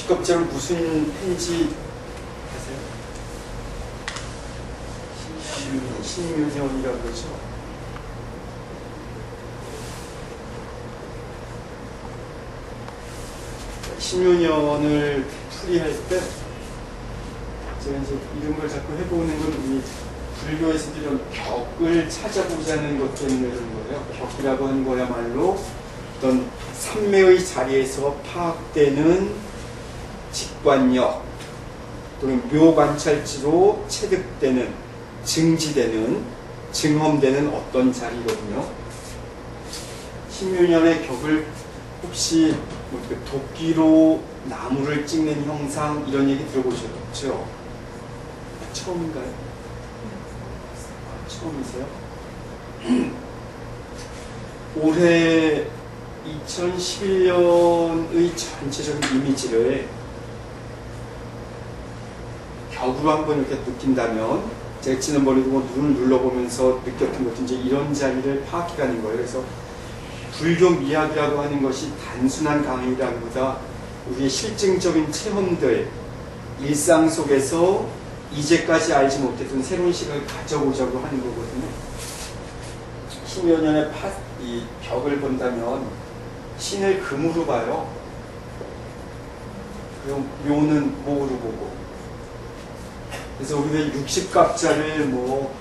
50갑자를 무슨 해인지 아세요? 신묘년이라고 그러죠. 신묘년을 풀이할 때 제가 이제 이런 걸 자꾸 해보는 건 우리 불교에서도 이런 격을 찾아보자는 것 때문에 그런 거예요. 격이라고 하는 거야말로 어떤 삼매의 자리에서 파악되는 직관력 또는 묘관찰지로 체득되는, 증지되는, 증험되는 어떤 자리거든요. 신묘년의 격을 혹시 도끼로 나무를 찍는 형상 이런 얘기 들어보셨죠? 처음인가요? 처음이세요? 올해 2011년의 전체적인 이미지를 격으로 한번 이렇게 느낀다면, 제가 지난번에도 뭐 눈을 눌러보면서 느꼈던 것도 이제 이런 자리를 파악해가는 거예요. 그래서 불교 미학이라고 하는 것이 단순한 강의라기보다 우리의 실증적인 체험들, 일상 속에서 이제까지 알지 못했던 새로운 시각을 가져보자고 하는 거거든요. 신묘년의 이 벽을 본다면 신을 금으로 봐요. 그리고 묘는 목으로 보고. 그래서 우리가 60갑자를 뭐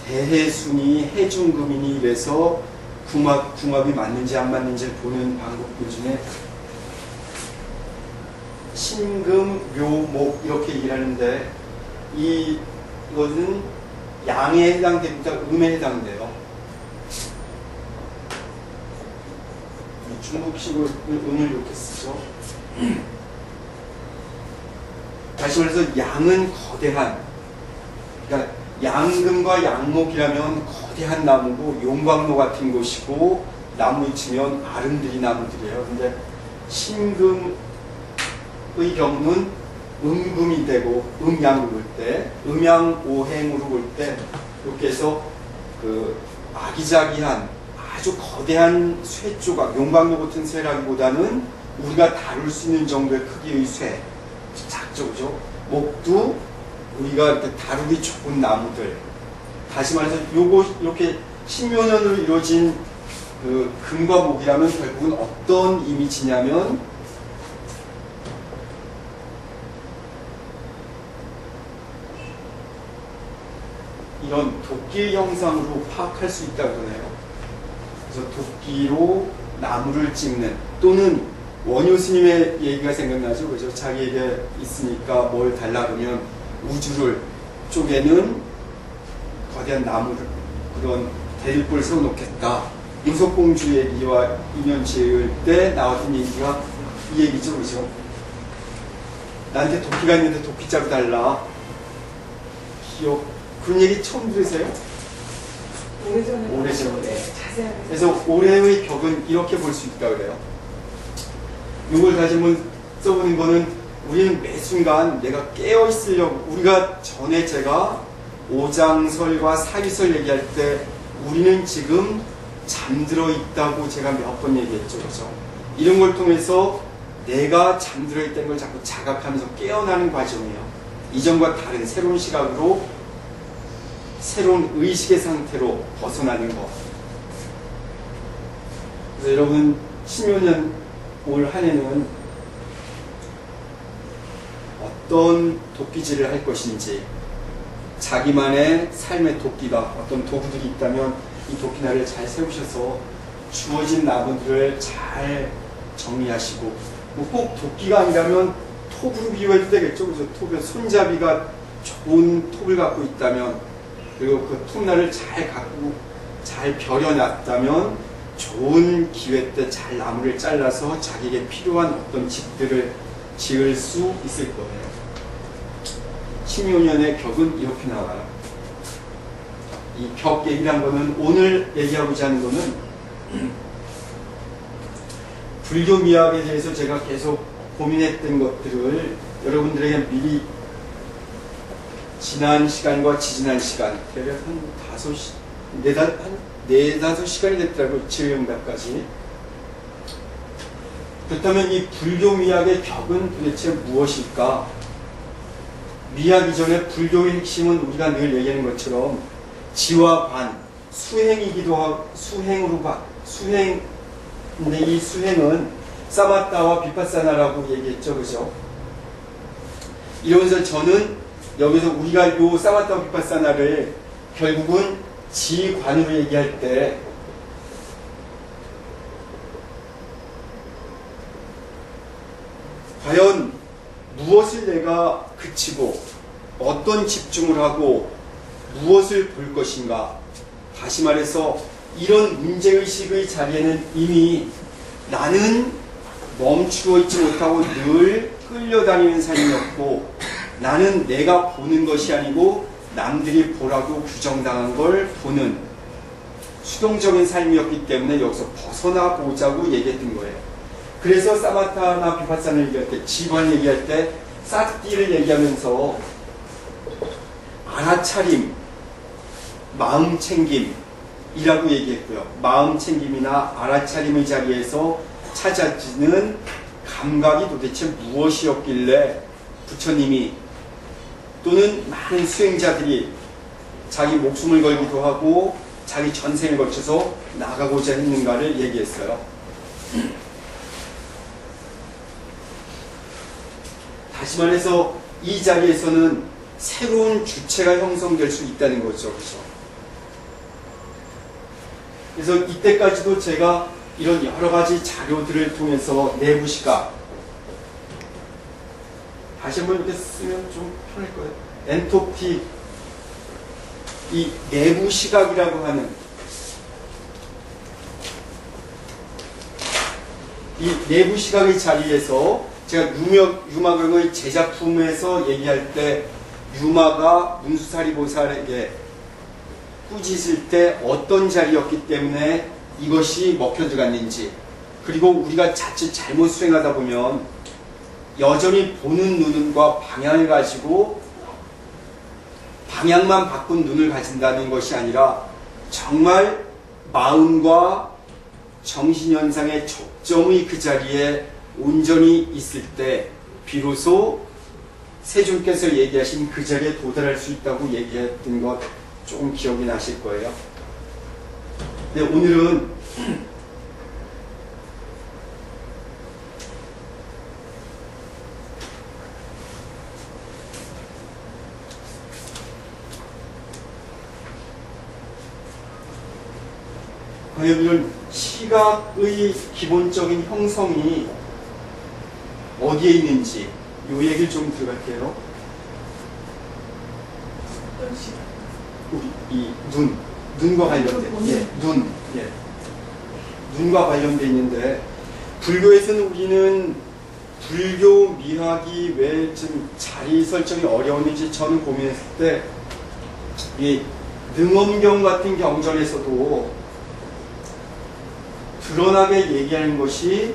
대해순이, 해중금이니 이래서 궁합이 맞는지 안 맞는지 보는 방법들 중에 신금, 묘, 목 이렇게 얘기를 하는데 이것은 양에 해당됩니다. 음에 해당돼요. 중국식으로 음을 이렇게 쓰죠. 다시 말해서 양은 거대한, 그러니까 양금과 양목이라면 거대한 나무고 용광로 같은 곳이고 나무 치면 아름드리 나무들이에요. 근데 신금의 경우는 음금이 되고 음양으로 볼 때, 음양오행으로 볼 때 이렇게 해서 그 아기자기한 아주 거대한 쇠 조각, 용광로 같은 쇠라기보다는 우리가 다룰 수 있는 정도의 크기의 쇠, 작죠, 그죠? 목도 우리가 이렇게 다루기 좋은 나무들. 다시 말해서 요거 이렇게 신묘년으로 이루어진 그 금과 목이라면 결국은 어떤 이미지냐면 이런 도끼의 형상으로 파악할 수 있다고 그러네요. 그래서 도끼로 나무를 찍는, 또는 원효 스님의 얘기가 생각나죠. 그죠? 자기에게 있으니까 뭘 달라 그러면 우주를 쪼개는 거대한 나무를, 그런 대립골을 세워놓겠다. 윤석공주 얘기와 인연 지을 때 나왔던 얘기가 이 얘기죠. 그죠? 나한테 도끼가 있는데 도끼자루 달라. 그런 얘기 처음 들으세요? 오래전에. 그래서 올해의 격은 이렇게 볼 수 있다 그래요. 이걸 다시 한번 써보는 거는 우리는 매 순간 내가 깨어 있으려고, 우리가 전에 제가 오장설과 사위설 얘기할 때 우리는 지금 잠들어 있다고 제가 몇 번 얘기했죠. 그렇죠? 이런 걸 통해서 내가 잠들어 있다는 걸 자꾸 자각하면서 깨어나는 과정이에요. 이전과 다른 새로운 시각으로, 새로운 의식의 상태로 벗어나는 것. 그래서 여러분, 신묘년 올 한 해는 어떤 도끼질을 할 것인지, 자기만의 삶의 도끼가, 어떤 도구들이 있다면 이 도끼날을 잘 세우셔서 주어진 나무들을 잘 정리하시고, 뭐 꼭 도끼가 아니라면 톱으로 비유해도 되겠죠. 그죠? 톱에 손잡이가 좋은 톱을 갖고 있다면, 그리고 그 톱날을 잘 벼려놨다면 좋은 기회 때 잘 나무를 잘라서 자기에게 필요한 어떤 집들을 지을 수 있을 거예요. 신묘년의 격은 이렇게 나와요. 이 격 얘기란 거는, 오늘 얘기하고자 하는 거는 불교 미학에 대해서 제가 계속 고민했던 것들을 여러분들에게 미리 지난 시간과 지지난 시간, 대략 한 4-5시간이 됐더라고요. 지휘응답까지. 그렇다면 이 불교 미학의 격은 도대체 무엇일까? 미학 이전에 불교의 핵심은 우리가 늘 얘기하는 것처럼 지와 관, 수행이기도 하고, 근데 이 수행은 사마타와 비파사나라고 얘기했죠. 그죠? 이러면서 저는 여기서 우리가 요 사마타와 비파사나를 결국은 지관으로 얘기할 때 과연 무엇을 내가 그치고 어떤 집중을 하고 무엇을 볼 것인가? 다시 말해서 이런 문제의식의 자리에는 이미 나는 멈추어 있지 못하고 늘 끌려다니는 삶이었고 나는 내가 보는 것이 아니고 남들이 보라고 규정당한 걸 보는 수동적인 삶이었기 때문에 여기서 벗어나 보자고 얘기했던 거예요. 그래서 사마타나 비파사나를 얘기할 때, 지관 얘기할 때 사티를 얘기하면서 알아차림, 마음 챙김이라고 얘기했고요. 마음 챙김이나 알아차림의 자리에서 찾아지는 감각이 도대체 무엇이었길래 부처님이 또는 많은 수행자들이 자기 목숨을 걸기도 하고 자기 전생을 거쳐서 나가고자 했는가를 얘기했어요. 다시 말해서 이 자리에서는 새로운 주체가 형성될 수 있다는 거죠. 그렇죠? 그래서 이때까지도 제가 이런 여러 가지 자료들을 통해서 내부 시각, 다시 한번 이렇게 쓰면 좀 편할 거예요. 엔토피, 이 내부 시각이라고 하는 이 내부 시각의 자리에서 제가 유마경의 제작품에서 얘기할 때 유마가 문수사리보살에게 꾸짖을 때 어떤 자리였기 때문에 이것이 먹혀 들어갔는지, 그리고 우리가 자칫 잘못 수행하다 보면 여전히 보는 눈과 방향을 가지고 방향만 바꾼 눈을 가진다는 것이 아니라 정말 마음과 정신현상의 접점의 그 자리에 온전히 있을 때 비로소 세존께서 얘기하신 그 자리에 도달할 수 있다고 얘기했던 것 조금 기억이 나실 거예요. 근데 오늘은 과연 이런 시각의 기본적인 형성이 어디에 있는지 이 얘기를 좀 들어갈게요. 우리 이 눈과 관련된 눈과 관련돼 있는데 불교에서는 우리는 불교 미학이 왜 좀 자리 설정이 어려웠는지 저는 고민했을 때 이 능엄경 같은 경전에서도 드러나게 얘기하는 것이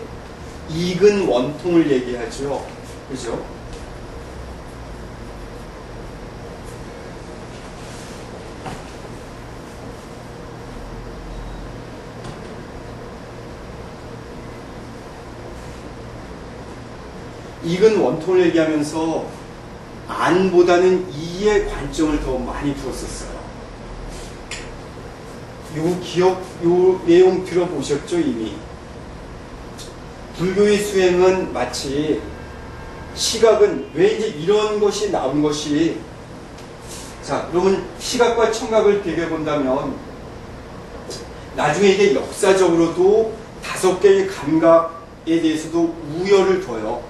익은 원통을 얘기하죠. 그죠? 익은 원통을 얘기하면서 안보다는 이의 관점을 더 많이 두었었어요. 요 내용 들어보셨죠, 이미? 불교의 수행은 마치 시각은 왜 이제 이런 것이 나온 것이, 자, 여러분 시각과 청각을 비교해 본다면 나중에 이게 역사적으로도 5개의 감각에 대해서도 우열을 둬요.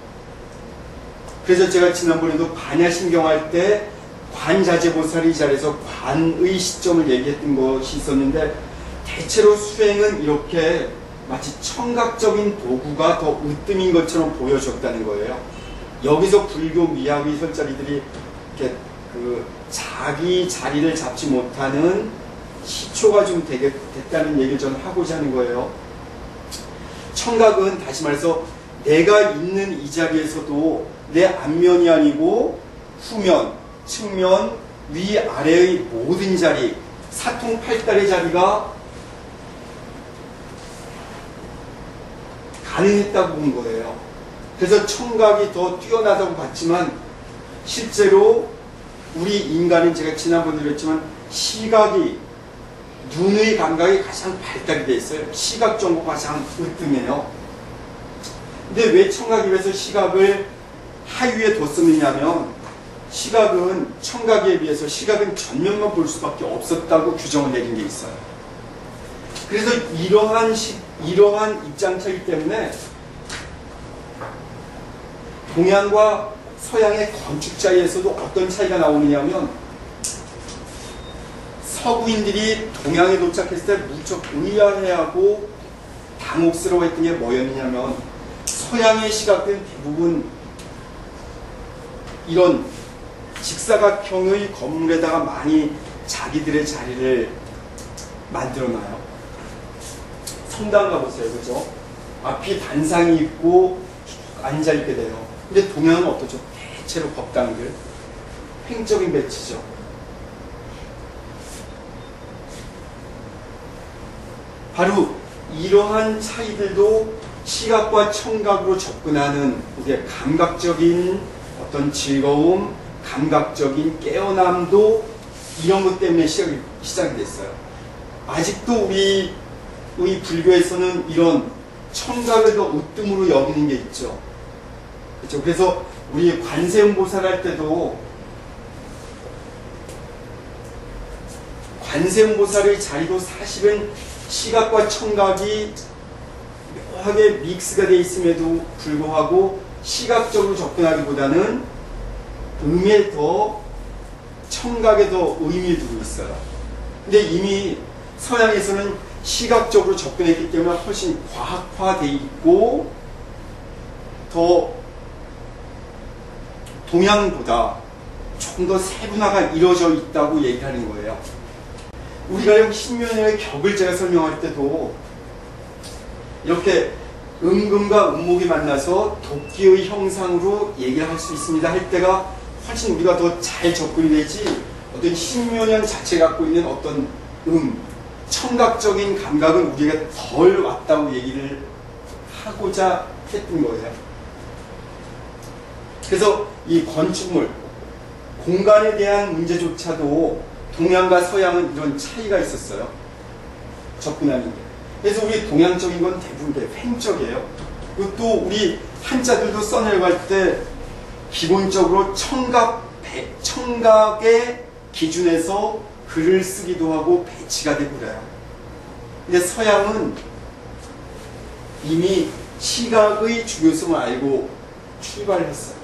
그래서 제가 지난번에도 반야심경 할 때 관자재보살이 이 자리에서 관의 시점을 얘기했던 것이 있었는데, 대체로 수행은 이렇게 마치 청각적인 도구가 더 으뜸인 것처럼 보여줬다는 거예요. 여기서 불교 미학의 설자리들이 이렇게 자기 자리를 잡지 못하는 시초가 좀 됐다는 얘기를 저는 하고자 하는 거예요. 청각은 다시 말해서 내가 있는 이 자리에서도 내 앞면이 아니고 후면, 측면, 위아래의 모든 자리, 사통팔달의 자리가 가능했다고 본 거예요. 그래서 청각이 더 뛰어나다고 봤지만 실제로 우리 인간은 제가 지난번에 그랬지만 시각이 눈의 감각이 가장 발달이 돼 있어요. 시각 정보가 가장 으뜸해요. 근데 왜 청각에 비해서 시각을 하위에 뒀었느냐면 시각은 청각에 비해서 시각은 전면만 볼 수밖에 없었다고 규정을 내린 게 있어요. 그래서 이러한 입장 차이 때문에 동양과 서양의 건축자에서도 어떤 차이가 나오느냐면 서구인들이 동양에 도착했을 때 무척 의아해하고 당혹스러워했던 게 뭐였냐면 서양의 시각은 대부분 이런 직사각형의 건물에다가 많이 자기들의 자리를 만들어놔요. 성당 가보세요. 그죠? 앞이 단상이 있고 쭉 앉아있게 돼요. 근데 동양은 어떠죠? 대체로 법당들. 횡적인 배치죠. 바로 이러한 차이들도 시각과 청각으로 접근하는 우리의 감각적인 어떤 즐거움, 감각적인 깨어남도 이런 것 때문에 시작이 됐어요. 아직도 우리의 불교에서는 이런 청각을 더 으뜸으로 여기는 게 있죠. 그렇죠? 그래서 우리 관세음보살 할 때도 관세음보살의 자리도 사실은 시각과 청각이 묘하게 믹스가 되어 있음에도 불구하고 시각적으로 접근하기보다는 음에 더 청각에 더 의미를 두고 있어요. 근데 이미 서양에서는 시각적으로 접근했기 때문에 훨씬 과학화되어 있고 더 동양보다 조금 더 세분화가 이루어져 있다고 얘기하는 거예요. 우리가 신묘년의 격을 제가 설명할 때도 이렇게 음금과 음목이 만나서 도끼의 형상으로 얘기를 할 수 있습니다 할 때가 훨씬 우리가 더 잘 접근이 되지 어떤 신묘년 자체가 갖고 있는 어떤 청각적인 감각은 우리가 덜 왔다고 얘기를 하고자 했던 거예요. 그래서 이 건축물, 공간에 대한 문제조차도 동양과 서양은 이런 차이가 있었어요. 접근하는 게. 그래서 우리 동양적인 건 대부분 횡적이에요. 그리고 또 우리 한자들도 써내려갈 때 기본적으로 청각의 기준에서 글을 쓰기도 하고 배치가 되고 그래요. 근데 서양은 이미 시각의 중요성을 알고 출발을 했어요.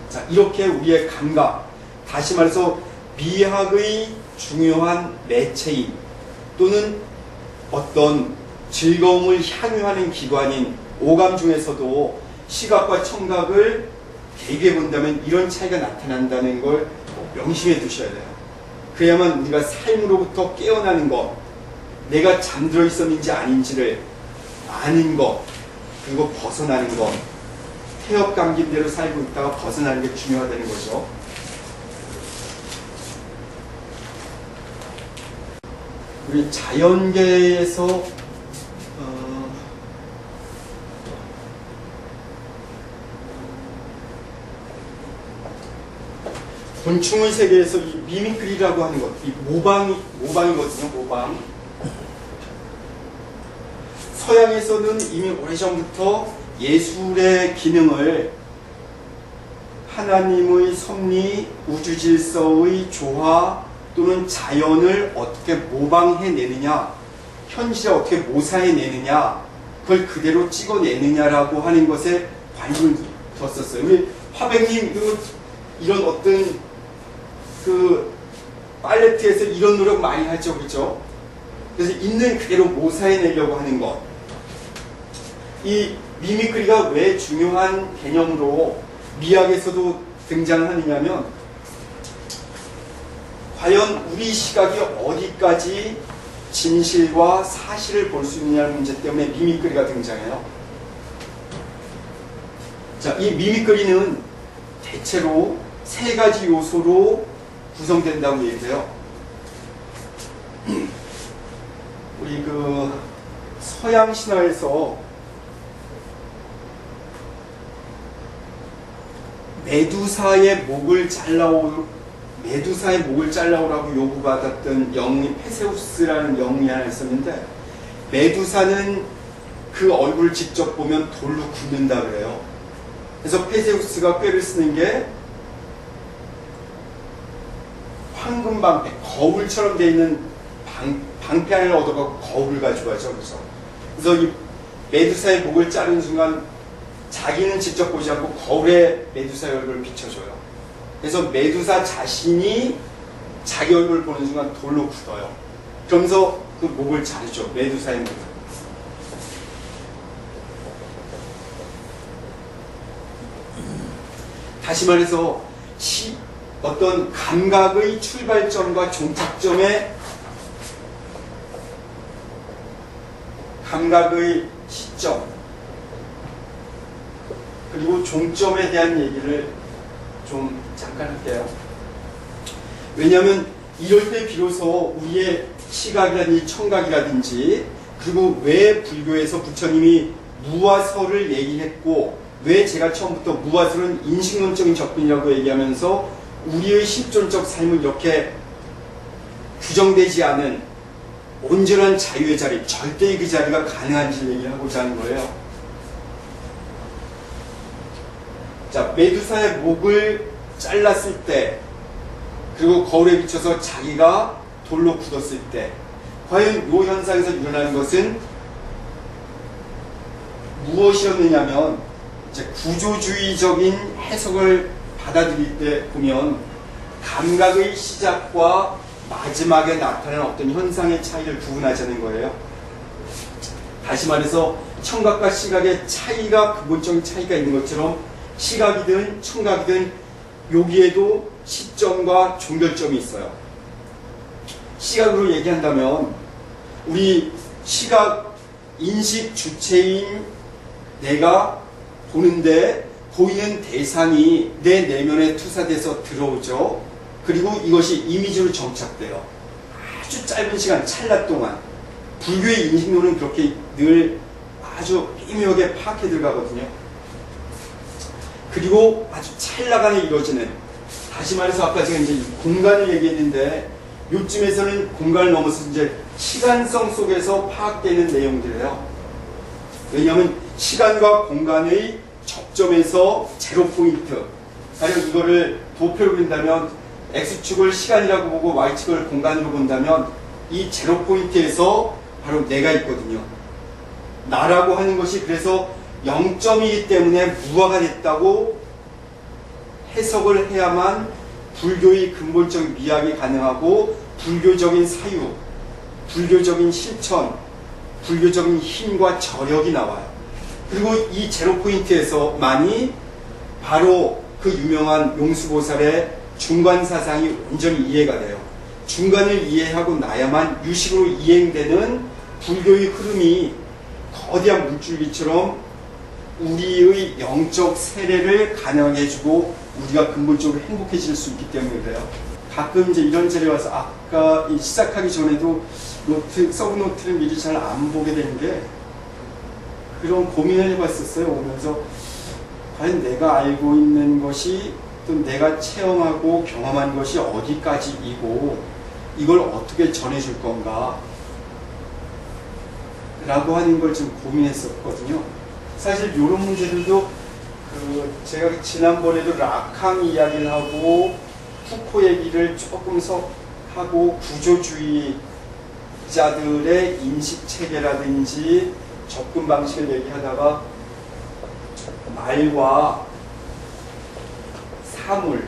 자, 이렇게 우리의 감각, 다시 말해서 미학의 중요한 매체인 또는 어떤 즐거움을 향유하는 기관인 오감 중에서도 시각과 청각을 대비해 본다면 이런 차이가 나타난다는 걸 명심해 두셔야 돼요. 그래야만 우리가 삶으로부터 깨어나는 것, 내가 잠들어 있었는지 아닌지를 아는 것, 그리고 벗어나는 것, 태엽 감긴 대로 살고 있다가 벗어나는 게 중요하다는 거죠. 우리 자연계에서 곤충의 세계에서 이 미미크리라고 하는 것, 이 모방이거든요, 모방. 서양에서는 이미 오래전부터 예술의 기능을 하나님의 섭리, 우주 질서의 조화 또는 자연을 어떻게 모방해내느냐, 현실에 어떻게 모사해내느냐, 그걸 그대로 찍어내느냐라고 하는 것에 관심을 뒀었어요. 우리 화백님 이런 어떤 팔레트에서 이런 노력 많이 하죠, 그렇죠? 그래서 있는 그대로 모사해내려고 하는 것. 이 미미크리가 왜 중요한 개념으로 미학에서도 등장하느냐면 과연 우리 시각이 어디까지 진실과 사실을 볼 수 있느냐는 문제 때문에 미미크리가 등장해요. 자, 이 미미크리는 대체로 세 가지 요소로 구성된다고 얘기해요. 우리 서양 신화에서 메두사의 목을 잘라오라고 요구받았던 영웅이 페세우스라는 영웅이 하나 있었는데, 메두사는 그 얼굴을 직접 보면 돌로 굽는다 그래요. 그래서 페세우스가 꾀를 쓰는 게 황금 방패, 거울처럼 되어 있는 방패 하나를 얻어가고 거울을 가져가죠. 그래서 이 메두사의 목을 자르는 순간 자기는 직접 보지 않고 거울에 메두사의 얼굴을 비춰줘요. 그래서 메두사 자신이 자기 얼굴을 보는 순간 돌로 굳어요. 그러면서 그 목을 자르죠. 메두사의 목을. 다시 말해서 어떤 감각의 출발점과 종착점에 감각의 시점 그리고 종점에 대한 얘기를 좀 잠깐 할게요. 왜냐하면 이럴 때 비로소 우리의 시각이라든지 청각이라든지, 그리고 왜 불교에서 부처님이 무와설을 얘기했고 왜 제가 처음부터 무와설은 인식론적인 접근이라고 얘기하면서 우리의 실존적 삶은 이렇게 규정되지 않은 온전한 자유의 자리, 절대의 그 자리가 가능한지를 얘기하고자 하는 거예요. 자, 메두사의 목을 잘랐을 때, 그리고 거울에 비춰서 자기가 돌로 굳었을 때, 과연 이 현상에서 일어나는 것은 무엇이었느냐면, 이제 구조주의적인 해석을 받아들일 때 보면 감각의 시작과 마지막에 나타나는 어떤 현상의 차이를 구분하자는 거예요. 다시 말해서 청각과 시각의 차이가, 근본적인 차이가 있는 것처럼 시각이든 청각이든 여기에도 시점과 종결점이 있어요. 시각으로 얘기한다면 우리 시각 인식 주체인 내가 보는데 보이는 대상이 내 내면에 투사돼서 들어오죠. 그리고 이것이 이미지로 정착돼요. 아주 짧은 시간, 찰나 동안. 불교의 인식론은 그렇게 늘 아주 미묘하게 파악해 들어가거든요. 그리고 아주 찰나간에 이루어지는, 다시 말해서 아까 제가 이제 공간을 얘기했는데, 요쯤에서는 공간을 넘어서 이제 시간성 속에서 파악되는 내용들이에요. 왜냐하면 시간과 공간의 접점에서 제로 포인트, 가령 이거를 도표로 그린다면 X축을 시간이라고 보고 Y축을 공간으로 본다면 이 제로 포인트에서 바로 내가 있거든요. 나라고 하는 것이 그래서 0점이기 때문에 무화가 됐다고 해석을 해야만 불교의 근본적인 미학이 가능하고 불교적인 사유, 불교적인 실천, 불교적인 힘과 저력이 나와요. 그리고 이 제로 포인트에서만이 바로 그 유명한 용수보살의 중간 사상이 온전히 이해가 돼요. 중간을 이해하고 나야만 유식으로 이행되는 불교의 흐름이 거대한 물줄기처럼 우리의 영적 세례를 가능하게 해주고 우리가 근본적으로 행복해질 수 있기 때문에 그래요. 가끔 이제 이런 자리에 와서 아까 시작하기 전에도 서브 노트를 미리 잘 안 보게 되는 게 그런 고민을 해봤었어요. 오면서 과연 내가 알고 있는 것이 또 내가 체험하고 경험한 것이 어디까지이고 이걸 어떻게 전해줄 건가 라고 하는 걸 좀 고민했었거든요. 사실 이런 문제들도 제가 지난번에도 라캉 이야기를 하고 푸코 얘기를 조금 하고 구조주의자들의 인식 체계라든지 접근 방식을 얘기하다가 말과 사물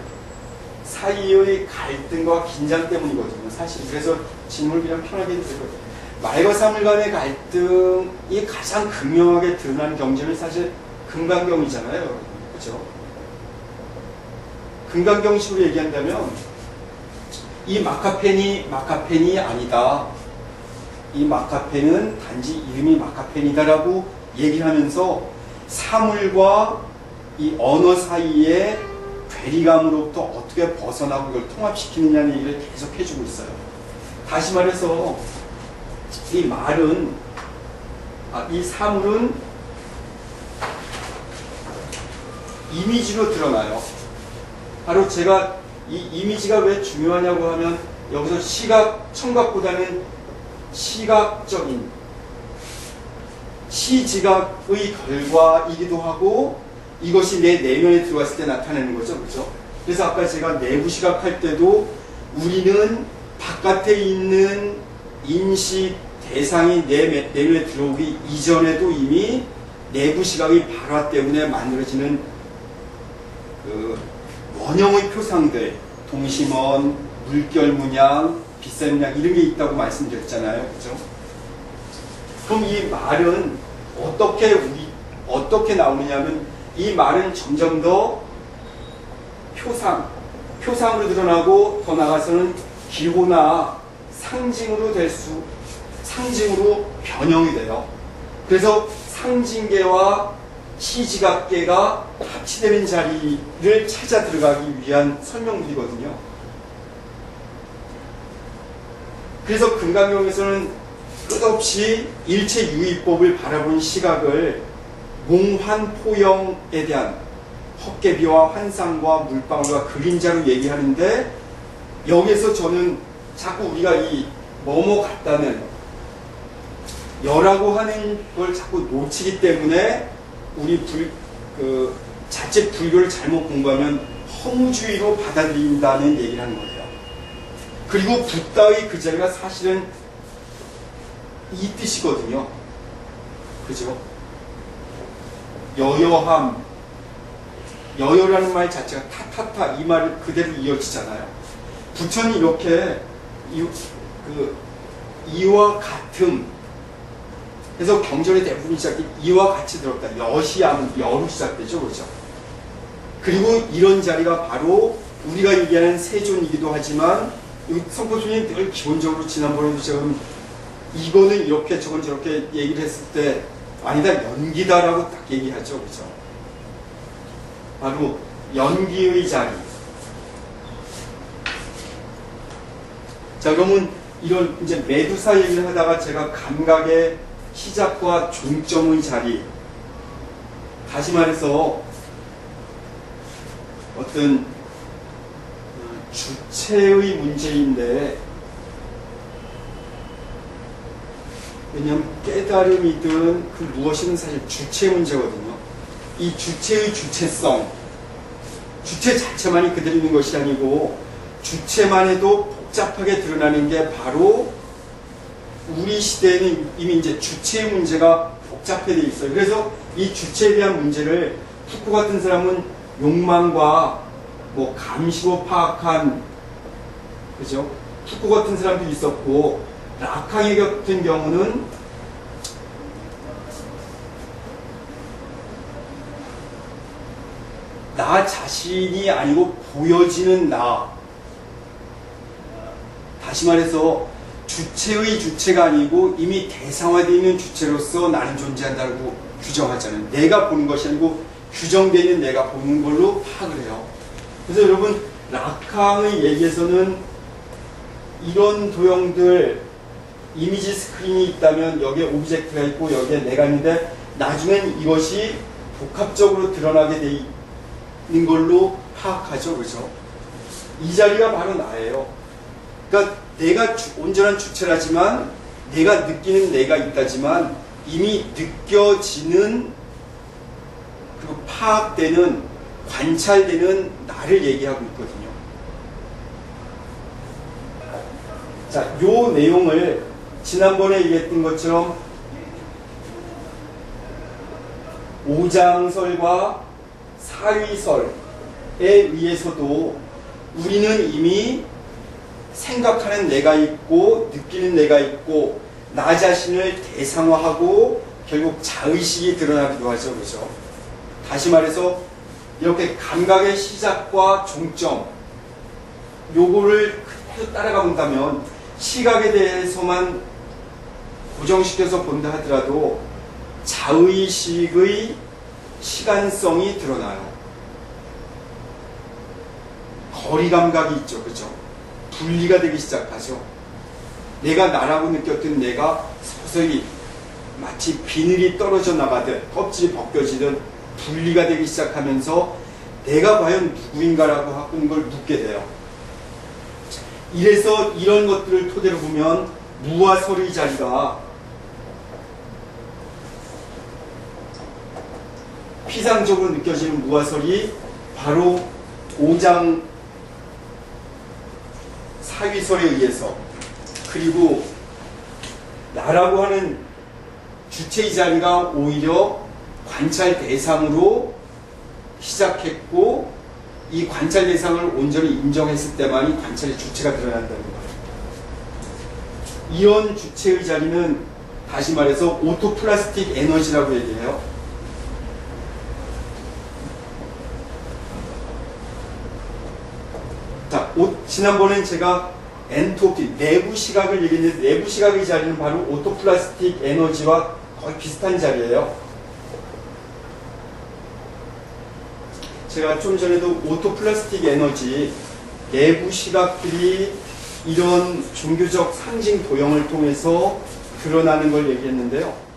사이의 갈등과 긴장 때문이거든요. 사실 그래서 질문을 그냥 편하게 드리거든요. 말과 사물 간의 갈등이 가장 극명하게 드러나는 경지는 사실 금강경이잖아요. 그렇죠? 금강경식으로 얘기한다면 이 마카펜이 아니다. 이 마카펜은 단지 이름이 마카펜이다라고 얘기를 하면서 사물과 이 언어 사이의 괴리감으로부터 어떻게 벗어나고 이걸 통합시키느냐는 얘기를 계속 해주고 있어요. 다시 말해서 이 말은 이 사물은 이미지로 드러나요. 바로 제가 이 이미지가 왜 중요하냐고 하면 여기서 시각, 청각보다는 시각적인 시지각의 결과이기도 하고 이것이 내 내면에 들어왔을 때 나타나는 거죠. 그죠? 그래서 아까 제가 내부 시각할 때도 우리는 바깥에 있는 인식 대상이 내 내면에 들어오기 이전에도 이미 내부 시각의 발화 때문에 만들어지는 그 원형의 표상들, 동심원, 물결 문양, 빛의 문양 이런 게 있다고 말씀드렸잖아요. 그죠? 그럼 이 말은 어떻게 나오느냐면 이 말은 점점 더 표상으로 드러나고 더 나아가서는 기호나 상징으로 변형이 돼요. 그래서 상징계와 시지각계가 합치되는 자리를 찾아 들어가기 위한 설명들이거든요. 그래서 금강경에서는 끝없이 일체유의법을 바라본 시각을 몽환포영에 대한 헛개비와 환상과 물방울과 그림자로 얘기하는데 여기에서 저는 자꾸 우리가 이 뭐뭐 같다는 여라고 하는 걸 자꾸 놓치기 때문에 우리 자칫 불교를 잘못 공부하면 허무주의로 받아들인다는 얘기를 하는 거예요. 그리고 붓다의 그 자리가 사실은 이 뜻이거든요. 그죠? 여여라는 말 자체가 타타타 이 말 그대로 이어지잖아요. 부처는 이렇게 이와 같음 그래서 경전의 대부분 시작이 이와 같이 들었다. 여시암 여로 시작되죠. 그렇죠? 그리고 이런 자리가 바로 우리가 얘기하는 세존이기도 하지만 성포스님이 늘 기본적으로 지난번에도 제가 이거는 이렇게 저건 저렇게 얘기를 했을 때 아니다 연기다라고 딱 얘기하죠. 그렇죠? 바로 연기의 자리. 자, 그러면 이런 이제 메두사 얘기를 하다가 제가 감각의 시작과 종점의 자리, 다시 말해서 어떤 주체의 문제인데, 왜냐하면 깨달음이든 그 무엇이든 사실 주체의 문제거든요. 이 주체의 주체성, 주체 자체만이 그대로 있는 것이 아니고 주체만 해도 복잡하게 드러나는 게 바로 우리 시대에는 이미 이제 주체의 문제가 복잡해 돼 있어요. 그래서 이 주체에 대한 문제를 푸코 같은 사람은 욕망과 뭐 감시고 파악한, 그죠? 푸코 같은 사람도 있었고, 라캉의 같은 경우는 나 자신이 아니고 보여지는 나. 다시 말해서 주체의 주체가 아니고 이미 대상화되어 있는 주체로서 나는 존재한다고 규정하잖아요. 내가 보는 것이 아니고 규정되어 있는 내가 보는 걸로 파악을 해요. 그래서 여러분 라캉의 얘기에서는 이런 도형들 이미지 스크린이 있다면 여기에 오브젝트가 있고 여기에 내가 있는데 나중엔 이것이 복합적으로 드러나게 돼 있는 걸로 파악하죠. 그죠? 이 자리가 바로 나예요. 그러니까 내가 온전한 주체라지만 내가 느끼는 내가 있다지만 이미 느껴지는 그리고 파악되는 관찰되는 나를 얘기하고 있거든요. 자, 요 내용을 지난번에 얘기했던 것처럼 오장설과 사위설에 의해서도 우리는 이미 생각하는 내가 있고 느끼는 내가 있고 나 자신을 대상화하고 결국 자의식이 드러나기도 하죠. 그죠? 다시 말해서 이렇게 감각의 시작과 종점 요거를 그대로 따라가 본다면 시각에 대해서만 고정시켜서 본다 하더라도 자의식의 시간성이 드러나요. 거리 감각이 있죠. 그죠? 분리가 되기 시작하죠. 내가 나라고 느꼈던 내가 서서히 마치 비늘이 떨어져 나가듯 껍질이 벗겨지듯 분리가 되기 시작하면서 내가 과연 누구인가라고 하는 걸 묻게 돼요. 이래서 이런 것들을 토대로 보면 무와 설의 자리가 피상적으로 느껴지는 무와 설이 바로 5장 사위설에 의해서, 그리고 나라고 하는 주체의 자리가 오히려 관찰 대상으로 시작했고, 이 관찰 대상을 온전히 인정했을 때만이 관찰의 주체가 드러난다는 거예요. 이런 주체의 자리는 다시 말해서 오토플라스틱 에너지라고 얘기해요. 자, 지난번엔 제가 엔트로피, 내부 시각을 얘기했는데, 내부 시각의 자리는 바로 오토플라스틱 에너지와 거의 비슷한 자리예요. 제가 좀 전에도 오토플라스틱 에너지, 내부 시각들이 이런 종교적 상징 도형을 통해서 드러나는 걸 얘기했는데요.